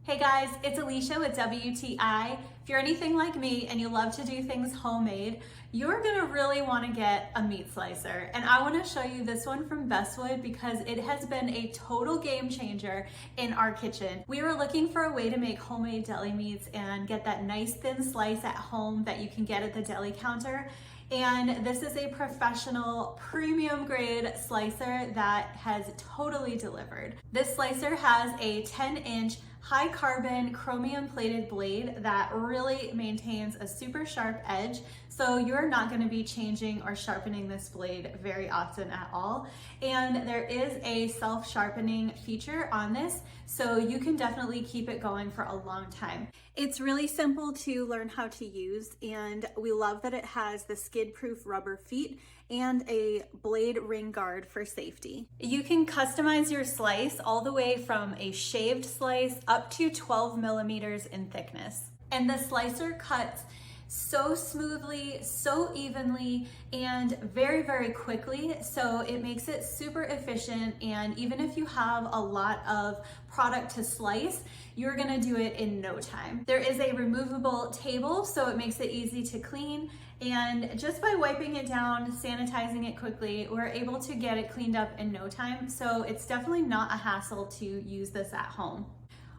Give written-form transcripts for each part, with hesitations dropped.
Hey guys, it's Alicia with WTI. If you're anything like me and you love to do things homemade, you're gonna really wanna get a meat slicer. And I wanna show you this one from BESWOOD because it has been a total game changer in our kitchen. We were looking for a way to make homemade deli meats and get that nice thin slice at home that you can get at the deli counter. And this is a professional premium grade slicer that has totally delivered. This slicer has a 10-inch high carbon chromium plated blade that really maintains a super sharp edge, so you're not going to be changing or sharpening this blade very often at all. And there is a self-sharpening feature on this, so you can definitely keep it going for a long time. It's really simple to learn how to use, and we love that it has the skid-proof rubber feet and a blade ring guard for safety. You can customize your slice all the way from a shaved slice up to 12 millimeters in thickness. And the slicer cuts so smoothly, so evenly, and very, very quickly. So it makes it super efficient. And even if you have a lot of product to slice, you're gonna do it in no time. There is a removable table, so it makes it easy to clean. And just by wiping it down, sanitizing it quickly, we're able to get it cleaned up in no time. So it's definitely not a hassle to use this at home.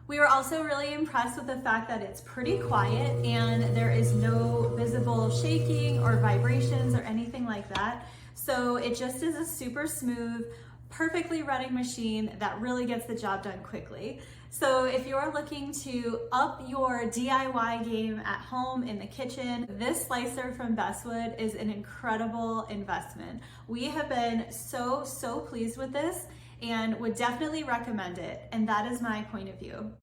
We were also really impressed with the fact that it's pretty quiet and there is no visible shaking or vibrations or anything like that. So it just is a super smooth, perfectly running machine that really gets the job done quickly. So if you're looking to up your DIY game at home in the kitchen, this slicer from BESWOOD is an incredible investment. We have been so pleased with this and would definitely recommend it. And that is my point of view.